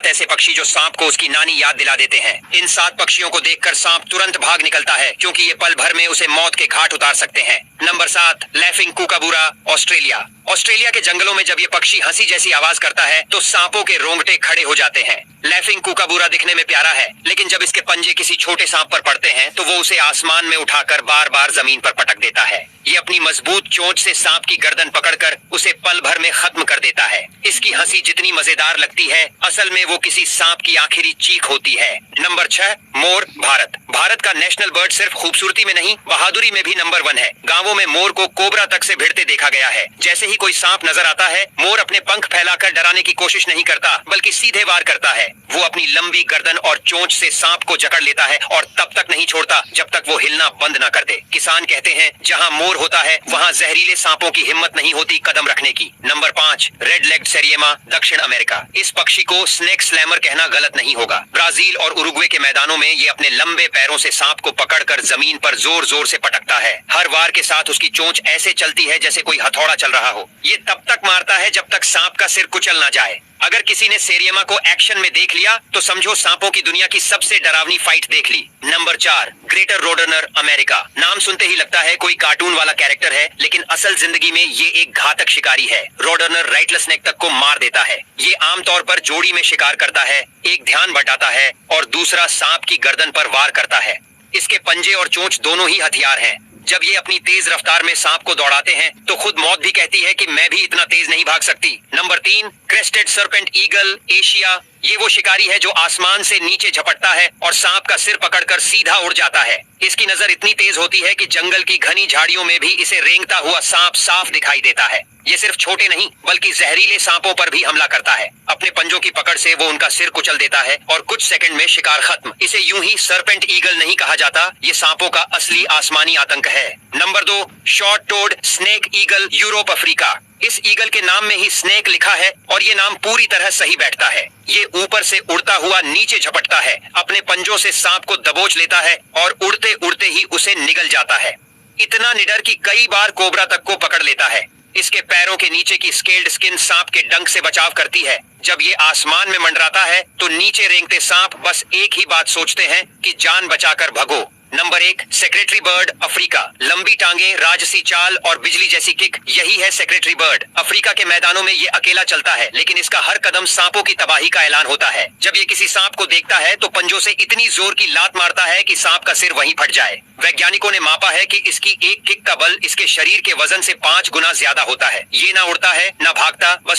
ऐसे पक्षी जो सांप को उसकी नानी याद दिला देते हैं। इन 7 पक्षियों को देखकर सांप तुरंत भाग निकलता है क्योंकि ये पल भर में उसे मौत के घाट उतार सकते हैं। Number 7, laughing kookaburra, Australia. Australia के जंगलों में जब ये पक्षी हंसी जैसी आवाज करता है तो सांपों के रोंगटे खड़े हो जाते हैं। लैफिंग कूकाबूरा दिखने में प्यारा है, लेकिन जब इसके पंजे किसी छोटे सांप पर पड़ते हैं तो वो उसे आसमान में उठाकर बार बार जमीन पर पटक देता है। ये अपनी मजबूत चोंच से सांप की गर्दन पकड़कर उसे पल भर में खत्म कर देता है। इसकी हंसी जितनी मजेदार लगती है, असल में वो किसी सांप की आखिरी चीख होती है। नंबर 6, मोर, भारत। भारत का नेशनल बर्ड सिर्फ खूबसूरती में नहीं, बहादुरी में भी नंबर 1 है। गांवों में मोर को कोबरा तक से भिड़ते देखा गया है। जैसे ही कोई सांप नजर आता है, मोर अपने पंख फैलाकर डराने की कोशिश नहीं करता, बल्कि सीधे वार करता है। वो अपनी लंबी गर्दन और चोंच से सांप को जकड़ लेता है और तब तक नहीं छोड़ता जब तक वो हिलना बंद ना कर दे। किसान कहते हैं, जहां मोर होता है वहां जहरीले सांपों की हिम्मत नहीं होती कदम रखने की। नंबर 5, रेड लेग्ड सेरियमा, दक्षिण अमेरिका। इस पक्षी को स्नेक स्लैमर कहना गलत नहीं होगा। ब्राजील और उरुग्वे के मैदानों में ये अपने लंबे पैरों से सांप को पकड़कर जमीन पर जोर जोर से पटकता है। हर वार के साथ उसकी चोंच ऐसे चलती है जैसे कोई हथौड़ा चल रहा हो। ये तब तक मारता है जब तक सांप का सिर कुचल ना जाए। अगर किसी ने सेरियमा को एक्शन में देख लिया तो समझो सांपों की दुनिया की सबसे डरावनी फाइट देख ली। Number 4, greater roadrunner, America. नाम सुनते ही लगता है कोई कार्टून वाला कैरेक्टर है, लेकिन असल जिंदगी में ये एक घातक शिकारी है। रोडरनर राइटलेस स्नेक तक को मार देता है। ये आमतौर पर जोड़ी में शिकार करता है, एक ध्यान बटाता है और दूसरा सांप की गर्दन पर वार करता है। इसके पंजे और चोंच दोनों ही हथियार हैं। जब ये अपनी तेज रफ्तार में सांप को दौड़ाते हैं तो खुद मौत भी कहती है कि मैं भी इतना तेज नहीं भाग सकती। Number 3, crested serpent eagle, Asia. ये वो शिकारी है जो आसमान से नीचे झपटता है और सांप का सिर पकड़कर सीधा उड़ जाता है। इसकी नजर इतनी तेज होती है कि जंगल की घनी झाड़ियों में भी इसे रेंगता हुआ सांप साफ दिखाई देता है। ये सिर्फ छोटे नहीं बल्कि जहरीले सांपों पर भी हमला करता है। अपने पंजों की पकड़ से वो उनका सिर कुचल देता है और कुछ सेकंड में शिकार खत्म। इसे यूं ही सर्पेंट ईगल नहीं कहा जाता, ये सांपों का असली आसमानी आतंक है। Number 2, short toed snake eagle, Europe, Africa. इस ईगल के नाम में ही स्नेक लिखा है और ये नाम पूरी तरह सही बैठता है। ये ऊपर से उड़ता हुआ नीचे झपटता है, अपने पंजों से सांप को दबोच लेता है और उड़ते उड़ते ही उसे निगल जाता है। इतना निडर कि कई बार कोबरा तक को पकड़ लेता है। इसके पैरों के नीचे की स्केल्ड स्किन सांप के डंक से बचाव करती है। जब ये आसमान में मंडराता है तो नीचे रेंगते सांप बस एक ही बात सोचते हैं कि जान बचाकर भगो। Number 1, secretary bird, Africa. लंबी टांगे, राजसी चाल और बिजली जैसी किक, यही है सेक्रेटरी बर्ड। अफ्रीका के मैदानों में ये अकेला चलता है, लेकिन इसका हर कदम सांपों की तबाही का ऐलान होता है। जब ये किसी सांप को देखता है तो पंजों से इतनी जोर की लात मारता है कि सांप का सिर वहीं फट जाए। वैज्ञानिकों ने मापा है कि इसकी एक किक का बल इसके शरीर के वजन से 5 गुना ज्यादा होता है। ये ना उड़ता है, ना भागता, बस